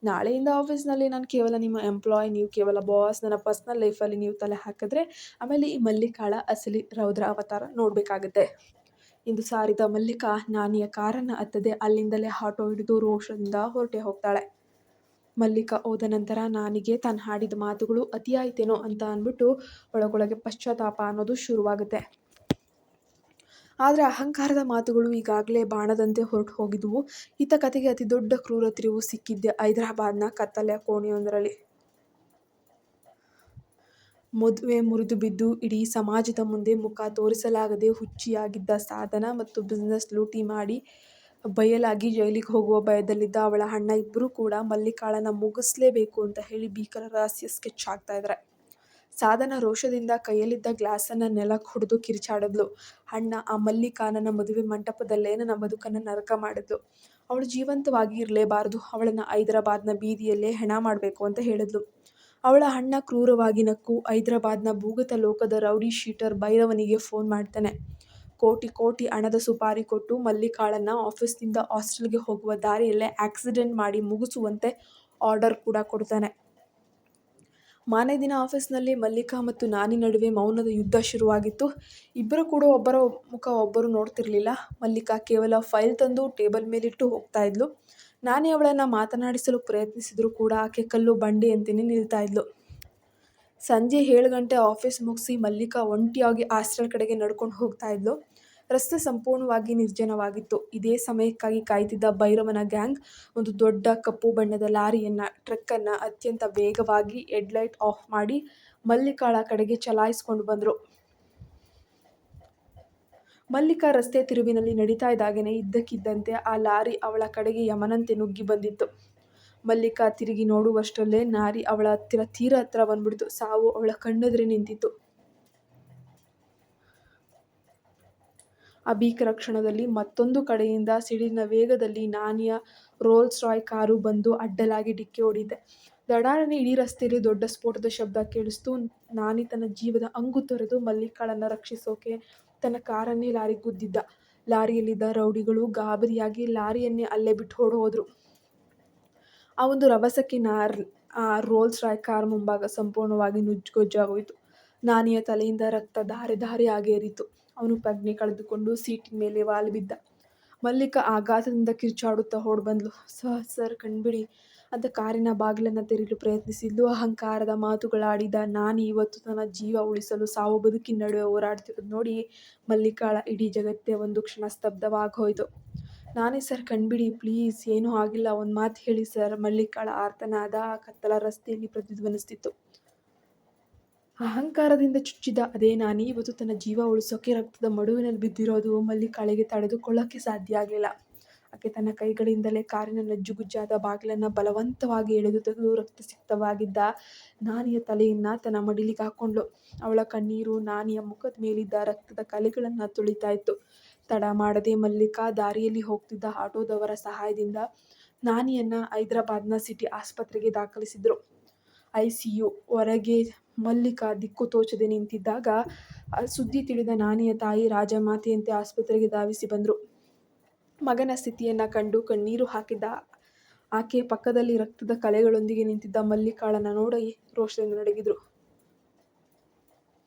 ನಾಳೆಯಿಂದ ಆಫೀಸ್ನಲ್ಲಿ ನಾನು ಕೇವಲ ನಿಮ್ಮ ಎಂಪ್ಲಾಯ್, ನೀವು ಕೇವಲ ಬಾಸ್. ನನ್ನ ಪರ್ಸ್ನಲ್ ಲೈಫಲ್ಲಿ ನೀವು ತಲೆ ಹಾಕಿದ್ರೆ ಆಮೇಲೆ ಈ ಮಲ್ಲಿಕಾಳ ಅಸಲಿ ರೌದ್ರ ಅವತಾರ ನೋಡಬೇಕಾಗುತ್ತೆ ಎಂದು ಸಾರಿದ ಮಲ್ಲಿಕಾ ನಾನಿಯ ಕಾರನ್ನು ಹತ್ತದೆ ಅಲ್ಲಿಂದಲೇ ಆಟೋ ಹಿಡಿದು ರೋಷದಿಂದ ಹೊರಟೆ ಹೋಗ್ತಾಳೆ. ಮಲ್ಲಿಕಾ ಹೋದ ನಂತರ ನಾನಿಗೆ ತಾನು ಹಾಡಿದ ಮಾತುಗಳು ಅತಿಯಾಯ್ತೇನೋ ಅಂತ ಅಂದ್ಬಿಟ್ಟು ಒಳಗೊಳಗೆ ಪಶ್ಚಾತ್ತಾಪ ಅನ್ನೋದು ಶುರುವಾಗುತ್ತೆ. ಆದರೆ ಅಹಂಕಾರದ ಮಾತುಗಳು ಈಗಾಗಲೇ ಬಾಣದಂತೆ ಹೊರಟು ಹೋಗಿದ್ವು. ಈತ ಕತೆಗೆ ಅತಿ ದೊಡ್ಡ ಕ್ರೂರ ತಿರುವು ಸಿಕ್ಕಿದ್ದೆ ಹೈದರಾಬಾದ್ನ ಕತ್ತಲೆಯ ಕೋಣೆಯೊಂದರಲ್ಲಿ. ಮದುವೆ ಮುರಿದು ಬಿದ್ದು ಇಡೀ ಸಮಾಜದ ಮುಂದೆ ಮುಖ ತೋರಿಸಲಾಗದೆ ಹುಚ್ಚಿಯಾಗಿದ್ದ ಸಾಧನ ಮತ್ತು ಬಿಸ್ನೆಸ್ ಲೂಟಿ ಮಾಡಿ ಬಯಲಾಗಿ ಜೈಲಿಗೆ ಹೋಗುವ ಭಯದಲ್ಲಿದ್ದ ಅವಳ ಅಣ್ಣ ಇಬ್ಬರೂ ಕೂಡ ಮಲ್ಲಿಕಾಳನ್ನ ಮುಗಿಸ್ಲೇಬೇಕು ಅಂತ ಹೇಳಿ ಭೀಕರ ರಹಸ್ಯ ಸ್ಕೆಚ್ ಹಾಕ್ತಾ ಇದ್ದಾರೆ. ಸಾಧನ ರೋಷದಿಂದ ಕೈಯಲ್ಲಿದ್ದ ಗ್ಲಾಸನ್ನು ನೆಲಕ್ಕೆ ಹೊಡೆದು ಕಿರಿಚಾಡಿದ್ಲು. ಅಣ್ಣ ಆ ಮಲ್ಲಿಕಾ ನನ್ನ ಮದುವೆ ಮಂಟಪದಲ್ಲೇ ನನ್ನ ಬದುಕನ್ನು ನರಕ ಮಾಡಿದ್ಲು. ಅವಳು ಜೀವಂತವಾಗಿ ಇರಲೇಬಾರದು, ಅವಳನ್ನು ಹೈದರಾಬಾದ್ನ ಬೀದಿಯಲ್ಲೇ ಹೆಣ ಮಾಡಬೇಕು ಅಂತ ಹೇಳಿದ್ಲು. ಅವಳ ಅಣ್ಣ ಕ್ರೂರವಾಗಿ ನಕ್ಕು ಹೈದರಾಬಾದ್ನ ಭೂಗತ ಲೋಕದ ರೌಡಿ ಶೀಟರ್ ಭೈರವನಿಗೆ ಫೋನ್ ಮಾಡ್ತಾನೆ. ಕೋಟಿ ಹಣದ ಸುಪಾರಿ ಕೊಟ್ಟು ಮಲ್ಲಿಕಾಳನ್ನ ಆಫೀಸ್ನಿಂದ ಹಾಸ್ಟೆಲ್ಗೆ ಹೋಗುವ ದಾರಿಯಲ್ಲೇ ಆಕ್ಸಿಡೆಂಟ್ ಮಾಡಿ ಮುಗಿಸುವಂತೆ ಆರ್ಡರ್ ಕೂಡ ಕೊಡ್ತಾನೆ. ಮಾರನೇ ದಿನ ಆಫೀಸ್ನಲ್ಲಿ ಮಲ್ಲಿಕಾ ಮತ್ತು ನಾನಿ ನಡುವೆ ಮೌನದ ಯುದ್ಧ ಶುರುವಾಗಿತ್ತು. ಇಬ್ಬರು ಕೂಡ ಒಬ್ಬರ ಮುಖ ಒಬ್ಬರು ನೋಡ್ತಿರ್ಲಿಲ್ಲ. ಮಲ್ಲಿಕಾ ಕೇವಲ ಫೈಲ್ ತಂದು ಟೇಬಲ್ ಮೇಲಿಟ್ಟು ಹೋಗ್ತಾ ಇದ್ಲು. ನಾನಿ ಅವಳನ್ನು ಮಾತನಾಡಿಸಲು ಪ್ರಯತ್ನಿಸಿದ್ರು ಕೂಡ ಆಕೆ ಕಲ್ಲು ಬಂಡೆಯಂತೆಯೇ ನಿಲ್ತಾ ಇದ್ಲು. ಸಂಜೆ 7 ಗಂಟೆ ಆಫೀಸ್ ಮುಗಿಸಿ ಮಲ್ಲಿಕಾ ಒಂಟಿಯಾಗಿ ಹಾಸ್ಟೆಲ್ ಕಡೆಗೆ ನಡ್ಕೊಂಡು ಹೋಗ್ತಾ ಇದ್ಲು. ರಸ್ತೆ ಸಂಪೂರ್ಣವಾಗಿ ನಿರ್ಜನವಾಗಿತ್ತು. ಇದೇ ಸಮಯಕ್ಕಾಗಿ ಕಾಯ್ತಿದ್ದ ಭೈರವನ ಗ್ಯಾಂಗ್ ಒಂದು ದೊಡ್ಡ ಕಪ್ಪು ಬಣ್ಣದ ಟ್ರಕ್ಕನ್ನು ಅತ್ಯಂತ ವೇಗವಾಗಿ ಹೆಡ್ಲೈಟ್ ಆಫ್ ಮಾಡಿ ಮಲ್ಲಿಕಾಳ ಕಡೆಗೆ ಚಲಾಯಿಸ್ಕೊಂಡು ಬಂದರು. ಮಲ್ಲಿಕಾ ರಸ್ತೆ ತಿರುವಿನಲ್ಲಿ ನಡೀತಾ ಇದ್ದಾಗೇನೆ ಇದ್ದಕ್ಕಿದ್ದಂತೆ ಆ ಲಾರಿ ಅವಳ ಕಡೆಗೆ ಯಮನಂತೆ ನುಗ್ಗಿ ಬಂದಿತ್ತು. ಮಲ್ಲಿಕಾ ತಿರುಗಿ ನೋಡುವಷ್ಟರಲ್ಲೇ ಲಾರಿ ಅವಳ ತೀರ ಹತ್ರ ಬಂದ್ಬಿಡ್ತು. ಸಾವು ಅವಳ ಕಣ್ಣೆದುರೇ ನಿಂತಿತ್ತು. ಆ ಭೀಕರ ಕ್ಷಣದಲ್ಲಿ ಮತ್ತೊಂದು ಕಡೆಯಿಂದ ಸಿಡಿಲಿನ ವೇಗದಲ್ಲಿ ನಾನಿಯ ರೋಲ್ಸ್ ರಾಯ್ ಕಾರು ಬಂದು ಅಡ್ಡಲಾಗಿ ಡಿಕ್ಕಿ ಹೊಡೆದಿದೆ. ದಡಾರನೆ ಇಡೀ ರಸ್ತೆಯಲ್ಲಿ ದೊಡ್ಡ ಸ್ಫೋಟದ ಶಬ್ದ ಕೇಳಿಸ್ತು. ನಾನಿ ತನ್ನ ಜೀವದ ಹಂಗು ತೊರೆದು ಮಲ್ಲಿಕಾಳನ್ನು ರಕ್ಷಿಸೋಕೆ ತನ್ನ ಕಾರನ್ನೇ ಲಾರಿಗೆ ಗುದ್ದಿದ್ದ. ಲಾರಿಯಲ್ಲಿದ್ದ ರೌಡಿಗಳು ಗಾಬರಿಯಾಗಿ ಲಾರಿಯನ್ನೇ ಅಲ್ಲೇ ಬಿಟ್ಟು ಹೋದ್ರು. ಆ ಒಂದು ರಭಸಕ್ಕೆ ಆ ರೋಲ್ಸ್ ರಾಯ್ ಕಾರ್ ಮುಂಭಾಗ ಸಂಪೂರ್ಣವಾಗಿ ನುಜ್ಜುಗೊಜ್ಜಾಗೋಯಿತು. ನಾನಿಯ ತಲೆಯಿಂದ ರಕ್ತ ಧಾರೆ ಏರಿತು. ಅವನು ಪ್ರಜ್ಞೆ ಕಳೆದುಕೊಂಡು ಸೀಟಿನ ಮೇಲೆ ವಾಲಿ ಬಿದ್ದ. ಮಲ್ಲಿಕಾ ಆಘಾತದಿಂದ ಕಿರ್ಚಾಡುತ್ತಾ ಓಡ್ಬಂದ್ಲು. ಸರ್ ಕಣ್ಬಿಡಿ ಅಂತ ಕಾರಿನ ಬಾಗಿಲನ್ನು ತೆರೆಯಲು ಪ್ರಯತ್ನಿಸಿದ್ಲು. ಅಹಂಕಾರದ ಮಾತುಗಳಾಡಿದ ನಾನಿ ಇವತ್ತು ತನ್ನ ಜೀವ ಉಳಿಸಲು ಸಾವು ಬದುಕಿನ ನಡುವೆ ಹೋರಾಡ್ತಿರೋದು ನೋಡಿ ಮಲ್ಲಿಕಾಳ ಇಡೀ ಜಗತ್ತೇ ಒಂದು ಕ್ಷಣ ಸ್ತಬ್ಧವಾಗೋಯ್ತು. ನಾನೇ ಸರ್ ಕಣ್ಬಿಡಿ ಪ್ಲೀಸ್, ಏನೂ ಆಗಿಲ್ಲ, ಒಂದು ಮಾತು ಹೇಳಿ ಸರ್. ಮಲ್ಲಿಕಾಳ ಆರ್ತನಾದ ಆ ಕತ್ತಲ ರಸ್ತೆಯಲ್ಲಿ ಪ್ರತಿಧ್ವನಿಸ್ತಿತ್ತು. ಅಹಂಕಾರದಿಂದ ಚುಚ್ಚಿದ ಅದೇ ನಾನಿ ಇವತ್ತು ತನ್ನ ಜೀವ ಉಳಿಸೋಕೆ ರಕ್ತದ ಮಡುವಿನಲ್ಲಿ ಬಿದ್ದಿರೋದು ಮಲ್ಲಿಕಾಳಿಗೆ ತಡೆದುಕೊಳ್ಳೋಕ್ಕೆ ಸಾಧ್ಯ ಆಗಲಿಲ್ಲ. ಆಕೆ ತನ್ನ ಕೈಗಳಿಂದಲೇ ಕಾರಿನ ನಜ್ಜುಗುಜ್ಜಾದ ಬಾಗಿಲನ್ನು ಬಲವಂತವಾಗಿ ಎಳೆದು ತೆಗೆದು ರಕ್ತಸಿಕ್ತವಾಗಿದ್ದ ನಾನಿಯ ತಲೆಯನ್ನು ತನ್ನ ಮಡಿಲಿಗೆ ಹಾಕ್ಕೊಂಡ್ಳು. ಅವಳ ಕಣ್ಣೀರು ನಾನಿಯ ಮುಖದ ಮೇಲಿದ್ದ ರಕ್ತದ ಕಲೆಗಳನ್ನು ತುಳಿತಾ ಇತ್ತು. ತಡ ಮಾಡದೆ ಮಲ್ಲಿಕಾ ದಾರಿಯಲ್ಲಿ ಹೋಗ್ತಿದ್ದ ಆಟೋದವರ ಸಹಾಯದಿಂದ ನಾನಿಯನ್ನು ಹೈದರಾಬಾದ್ನ ಸಿಟಿ ಆಸ್ಪತ್ರೆಗೆ ದಾಖಲಿಸಿದ್ರು. ICU ಹೊರಗೆ ಮಲ್ಲಿಕಾ ದಿಕ್ಕು ತೋಚದೆ ನಿಂತಿದ್ದಾಗ ಸುದ್ದಿ ತಿಳಿದ ನಾನಿಯ ತಾಯಿ ರಾಜಮಾತೆಯಂತೆ ಆಸ್ಪತ್ರೆಗೆ ಧಾವಿಸಿ ಬಂದರು. ಮಗನ ಸ್ಥಿತಿಯನ್ನು ಕಂಡು ಕಣ್ಣೀರು ಹಾಕಿದ್ದ ಆಕೆ ಪಕ್ಕದಲ್ಲಿ ರಕ್ತದ ಕಲೆಗಳೊಂದಿಗೆ ನಿಂತಿದ್ದ ಮಲ್ಲಿಕಾಳನ್ನು ನೋಡಿ ರೋಷದಿಂದ ನಡುಗಿದ್ರು.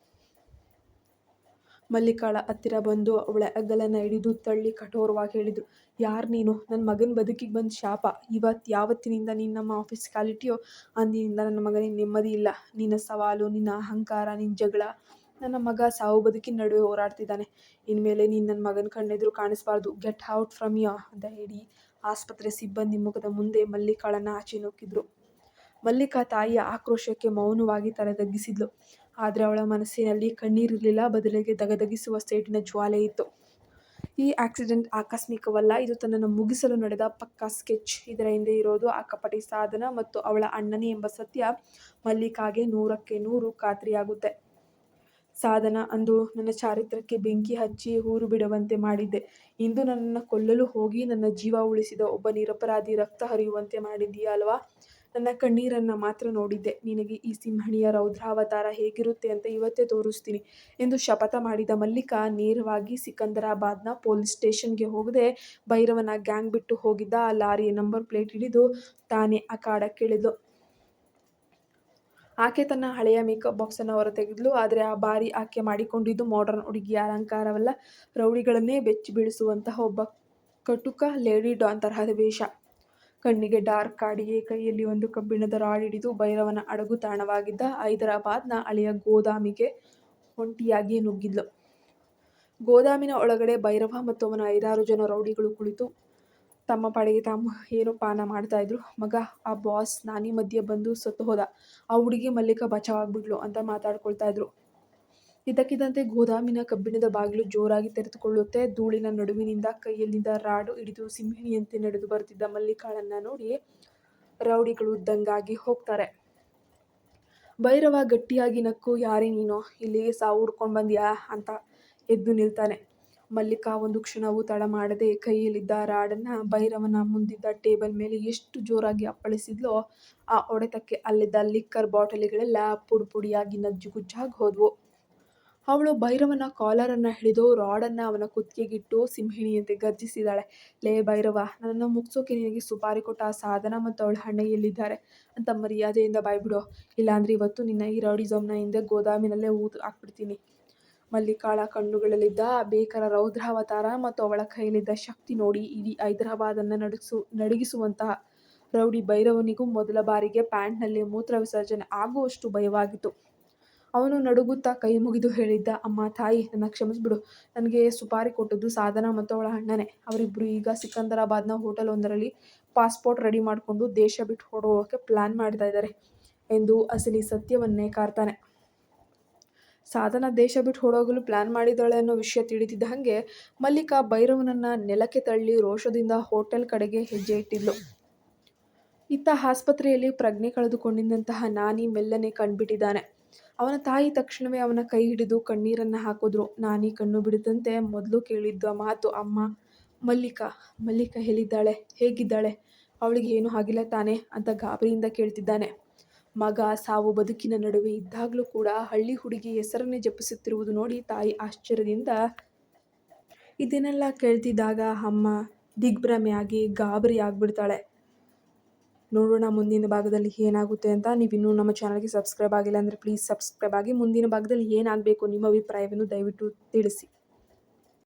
ಮಲ್ಲಿಕಾಳ ಹತ್ತಿರ ಬಂದು ಅವಳ ಹೆಗಲನ್ನು ಹಿಡಿದು ತಳ್ಳಿ ಕಠೋರವಾಗಿ ಹೇಳಿದ್ರು, ಯಾರು ನೀನು? ನನ್ನ ಮಗನ ಬದುಕಿಗೆ ಬಂದ ಶಾಪ. ಯಾವತ್ತಿನಿಂದ ನೀನು ನಮ್ಮ ಆಫೀಸ್ಗೆ ಕಾಲಿಟ್ಟಿಯೋ ಅಂದಿನಿಂದ ನನ್ನ ಮಗನಿಗೆ ನೆಮ್ಮದಿ ಇಲ್ಲ. ನಿನ್ನ ಸವಾಲು, ನಿನ್ನ ಅಹಂಕಾರ, ನಿನ್ನ ಜಗಳ. ನನ್ನ ಮಗ ಸಾವು ಬದುಕಿನ ನಡುವೆ ಹೋರಾಡ್ತಿದ್ದಾನೆ. ಇನ್ಮೇಲೆ ನೀನು ನನ್ನ ಮಗನ ಕಣ್ಣೆದುರು ಕಾಣಿಸ್ಬಾರ್ದು. ಗೆಟ್ ಔಟ್ ಫ್ರಮ್ ಯಾ ಅಂತ ಹೇಳಿ ಆಸ್ಪತ್ರೆ ಸಿಬ್ಬಂದಿ ಮುಖದ ಮುಂದೆ ಮಲ್ಲಿಕಾಳನ್ನು ಆಚೆ ನೂಕಿದ್ರು. ಮಲ್ಲಿಕಾ ತಾಯಿಯ ಆಕ್ರೋಶಕ್ಕೆ ಮೌನವಾಗಿ ತಲೆ ತಗ್ಗಿಸಿದ್ಲು. ಆದರೆ ಅವಳ ಮನಸ್ಸಿನಲ್ಲಿ ಕಣ್ಣೀರಿರಲಿಲ್ಲ, ಬದಲಿಗೆ ದಗದಗಿಸುವ ಸೇಟಿನ ಜ್ವಾಲೆ ಇತ್ತು. ಈ ಆಕ್ಸಿಡೆಂಟ್ ಆಕಸ್ಮಿಕವಲ್ಲ, ಇದು ತನ್ನನ್ನು ಮುಗಿಸಲು ನಡೆದ ಪಕ್ಕಾ ಸ್ಕೆಚ್. ಇದರ ಹಿಂದೆ ಇರೋದು ಆ ಕಪಟಿ ಸಾಧನ ಮತ್ತು ಅವಳ ಅಣ್ಣನೇ ಎಂಬ ಸತ್ಯ ಮಲ್ಲಿಕಾಗೆ 100ಕ್ಕೆ 100 ಖಾತ್ರಿಯಾಗುತ್ತೆ. ಸಾಧನ, ಅಂದು ನನ್ನ ಚಾರಿತ್ರ್ಯಕ್ಕೆ ಬೆಂಕಿ ಹಚ್ಚಿ ಊರು ಬಿಡುವಂತೆ ಮಾಡಿದ್ದೆ. ಇಂದು ನನ್ನನ್ನು ಕೊಲ್ಲಲು ಹೋಗಿ ನನ್ನ ಜೀವ ಉಳಿಸಿದ ಒಬ್ಬ ನಿರಪರಾಧಿ ರಕ್ತ ಹರಿಯುವಂತೆ ಮಾಡಿದ್ದೀಯ ಅಲ್ವಾ? ನನ್ನ ಕಣ್ಣೀರನ್ನು ಮಾತ್ರ ನೋಡಿದ್ದೆ. ನಿನಗೆ ಈ ಸಿಂಹಣಿಯ ರೌದ್ರಾವತಾರ ಹೇಗಿರುತ್ತೆ ಅಂತ ಇವತ್ತೇ ತೋರಿಸ್ತೀನಿ ಎಂದು ಶಪಥ ಮಾಡಿದ ಮಲ್ಲಿಕಾ ನೇರವಾಗಿ ಸಿಕಂದರಾಬಾದ್ನ ಪೊಲೀಸ್ ಸ್ಟೇಷನ್ಗೆ ಹೋಗದೆ ಭೈರವನ ಗ್ಯಾಂಗ್ ಬಿಟ್ಟು ಹೋಗಿದ್ದ ಆ ಲಾರಿಯ ನಂಬರ್ ಪ್ಲೇಟ್ ಹಿಡಿದು ತಾನೇ ಅಖಾಡಕ್ಕಿಳಿದ್ಲು. ಆಕೆ ತನ್ನ ಹಳೆಯ ಮೇಕಪ್ ಬಾಕ್ಸನ್ನು ಹೊರತೆಗೆದ್ಲು. ಆದರೆ ಆ ಬಾರಿ ಆಕೆ ಮಾಡಿಕೊಂಡಿದ್ದು ಮಾಡರ್ನ್ ಹುಡುಗಿಯ ಅಲಂಕಾರವಲ್ಲ, ರೌಡಿಗಳನ್ನೇ ಬೆಚ್ಚಿ ಬೀಳಿಸುವಂತಹ ಒಬ್ಬ ಕಟುಕ ಲೇಡಿ ಡಾನ್ ತರಹದ ವೇಷ. ಕಣ್ಣಿಗೆ ಡಾರ್ಕ್ ಕಾಡಿಗೆ, ಕೈಯಲ್ಲಿ ಒಂದು ಕಬ್ಬಿಣದ ರಾಡ್ ಹಿಡಿದು ಭೈರವನ ಅಡಗು ತಾಣವಾಗಿದ್ದ ಹೈದರಾಬಾದ್ನ ಹಳೆಯ ಗೋದಾಮಿಗೆ ಒಂಟಿಯಾಗಿ ನುಗ್ಗಿದ್ಲು. ಗೋದಾಮಿನ ಒಳಗಡೆ ಭೈರವ ಮತ್ತು ಅವನ 5-6 ಜನ ರೌಡಿಗಳು ಕುಳಿತು ತಮ್ಮ ಪಾಡಿಗೆ ತಾವು ಏನೋ ಪಾನ ಮಾಡ್ತಾ ಇದ್ರು. ಮಗ, ಆ ಬಾಸ್ ನಾನಿ ಮಧ್ಯೆ ಬಂದು ಸತ್ತು ಹೋದ, ಆ ಹುಡುಗಿ ಮಲ್ಲಿಕಾ ಬಚಾವಾಗ್ಬಿಡ್ಲು ಅಂತ ಮಾತಾಡ್ಕೊಳ್ತಾ ಇದ್ರು. ಇದ್ದಕ್ಕಿದ್ದಂತೆ ಗೋದಾಮಿನ ಕಬ್ಬಿಣದ ಬಾಗಿಲು ಜೋರಾಗಿ ತೆರೆದುಕೊಳ್ಳುತ್ತೆ. ಧೂಳಿನ ನಡುವಿನಿಂದ ಕೈಯಲ್ಲಿದ್ದ ರಾಡು ಹಿಡಿದು ಸಿಂಹಿಣಿಯಂತೆ ನಡೆದು ಬರ್ತಿದ್ದ ಮಲ್ಲಿಕಾಳನ್ನ ನೋಡಿ ರೌಡಿಗಳು ದಂಗಾಗಿ ಹೋಗ್ತಾರೆ. ಭೈರವ ಗಟ್ಟಿಯಾಗಿ ನಕ್ಕು, ಯಾರೇ ನೀನು? ಇಲ್ಲಿಗೆ ಸಾವು ಹುಡ್ಕೊಂಡು ಬಂದ್ಯಾ ಅಂತ ಎದ್ದು ನಿಲ್ತಾನೆ. ಮಲ್ಲಿಕಾ ಒಂದು ಕ್ಷಣವೂ ತಡ ಮಾಡದೆ ಕೈಯಲ್ಲಿದ್ದ ರಾಡನ್ನ ಭೈರವನ ಮುಂದಿದ್ದ ಟೇಬಲ್ ಮೇಲೆ ಎಷ್ಟು ಜೋರಾಗಿ ಅಪ್ಪಳಿಸಿದ್ಲೋ ಆ ಹೊಡೆತಕ್ಕೆ ಅಲ್ಲಿದ್ದ ಲಿಕ್ಕರ್ ಬಾಟಲಿಗಳೆಲ್ಲ ಪುಡಿಯಾಗಿ ನಜ್ಜುಗುಜ್ಜಾಗಿ ಹೋದ್ವು. ಅವಳು ಭೈರವನ ಕಾಲರನ್ನು ಹಿಡಿದು ರಾಡನ್ನು ಅವನ ಕುತ್ತಿಗೆಗಿಟ್ಟು ಸಿಂಹಿಣಿಯಂತೆ ಗರ್ಜಿಸಿದಾಳೆ. ಲೇ ಭೈರವ, ನನ್ನನ್ನು ಮುಗ್ಸೋಕೆ ನಿನಗೆ ಸುಪಾರಿ ಕೊಟ್ಟ ಆ ಸಾಧನ ಮತ್ತು ಅವಳ ಅಣ್ಣ ಎಲ್ಲಿದ್ದಾರೆ ಅಂತ ಮರ್ಯಾದೆಯಿಂದ ಬಾಯ್ಬಿಡೋ, ಇಲ್ಲಾಂದ್ರೆ ಇವತ್ತು ನಿನ್ನ ಈ ರೌಡಿಸಮ್ನ ಹಿಂದೆ ಗೋದಾಮಿನಲ್ಲೇ ಊದು ಹಾಕ್ಬಿಡ್ತೀನಿ. ಮಲ್ಲಿಕಾಳ ಕಣ್ಣುಗಳಲ್ಲಿದ್ದ ಬೇಕರ ರೌದ್ರಾವತಾರ ಮತ್ತು ಅವಳ ಕೈಯಲ್ಲಿದ್ದ ಶಕ್ತಿ ನೋಡಿ ಇಡೀ ಹೈದರಾಬಾದನ್ನು ನಡುಗಿಸುವಂತಹ ರೌಡಿ ಭೈರವನಿಗೂ ಮೊದಲ ಬಾರಿಗೆ ಪ್ಯಾಂಟ್ನಲ್ಲಿ ಮೂತ್ರ ವಿಸರ್ಜನೆ ಆಗುವಷ್ಟು ಭಯವಾಗಿತ್ತು. ಅವನು ನಡುಗುತ್ತಾ ಕೈ ಮುಗಿದು ಹೇಳಿದ್ದ, ಅಮ್ಮ ತಾಯಿ, ನನ್ನ ಕ್ಷಮಿಸ್ಬಿಡು. ನನಗೆ ಸುಪಾರಿ ಕೊಟ್ಟದ್ದು ಸಾಧನ ಮತ್ತು ಅವಳ ಅಣ್ಣನೇ. ಅವರಿಬ್ಬರು ಈಗ ಸಿಕಂದರಾಬಾದ್ನ ಹೋಟೆಲ್ ಒಂದರಲ್ಲಿ ಪಾಸ್ಪೋರ್ಟ್ ರೆಡಿ ಮಾಡಿಕೊಂಡು ದೇಶ ಬಿಟ್ಟು ಹೊರಡೋಕೆ ಪ್ಲಾನ್ ಮಾಡ್ತಾ ಇದ್ದಾರೆ ಎಂದು ಅಸಲಿ ಸತ್ಯವನ್ನೇ ಕಾರ್ತಾನೆ. ಸಾಧನ ದೇಶ ಬಿಟ್ಟು ಹೊರಡೋಗಲು ಪ್ಲಾನ್ ಮಾಡಿದ್ದಾಳೆ ಅನ್ನೋ ವಿಷಯ ತಿಳಿದಿದ್ದ ಹಾಗೆ ಮಲ್ಲಿಕಾ ಭೈರವನನ್ನ ನೆಲಕ್ಕೆ ತಳ್ಳಿ ರೋಷದಿಂದ ಹೋಟೆಲ್ ಕಡೆಗೆ ಹೆಜ್ಜೆ ಇಟ್ಟಿದ್ಲು. ಇತ್ತ ಆಸ್ಪತ್ರೆಯಲ್ಲಿ ಪ್ರಜ್ಞೆ ಕಳೆದುಕೊಂಡಿದ್ದಂತಹ ನಾನಿ ಮೆಲ್ಲನೆ ಕಣ್ಬಿಟ್ಟಿದ್ದಾನೆ. ಅವನ ತಾಯಿ ತಕ್ಷಣವೇ ಅವನ ಕೈ ಹಿಡಿದು ಕಣ್ಣೀರನ್ನು ಹಾಕಿದ್ರು. ನಾನಿ ಕಣ್ಣು ಬಿಡದಂತೆ ಮೊದಲು ಕೇಳಿದ್ದ ಮಾತು, ಅಮ್ಮ, ಮಲ್ಲಿಕಾ ಎಲ್ಲಿದ್ದಾಳೆ, ಹೇಗಿದ್ದಾಳೆ, ಅವಳಿಗೆ ಏನೂ ಆಗಿಲ್ಲ ತಾನೆ ಅಂತ ಗಾಬರಿಯಿಂದ ಕೇಳ್ತಿದ್ದಾನೆ. ಮಗ ಸಾವು ಬದುಕಿನ ನಡುವೆ ಇದ್ದಾಗಲೂ ಕೂಡ ಹಳ್ಳಿ ಹುಡುಗಿ ಹೆಸರನ್ನೇ ಜಪಿಸುತ್ತಿರುವುದು ನೋಡಿ ತಾಯಿ ಆಶ್ಚರ್ಯದಿಂದ ಇದನ್ನೆಲ್ಲ ಕೇಳ್ತಿದ್ದಾಗ ಅಮ್ಮ ದಿಗ್ಭ್ರಮೆಯಾಗಿ ಗಾಬರಿ ಆಗ್ಬಿಡ್ತಾಳೆ. ನೋಡೋಣ ಮುಂದಿನ ಭಾಗದಲ್ಲಿ ಏನಾಗುತ್ತೆ ಅಂತ. ನೀವಿನ್ನೂ ನಮ್ಮ ಚಾನಲ್ಗೆ ಸಬ್ಸ್ಕ್ರೈಬ್ ಆಗಿಲ್ಲ ಅಂದರೆ ಪ್ಲೀಸ್ ಸಬ್ಸ್ಕ್ರೈಬ್ ಆಗಿ. ಮುಂದಿನ ಭಾಗದಲ್ಲಿ ಏನಾಗಬೇಕು ನಿಮ್ಮ ಅಭಿಪ್ರಾಯವನ್ನು ದಯವಿಟ್ಟು ತಿಳಿಸಿ.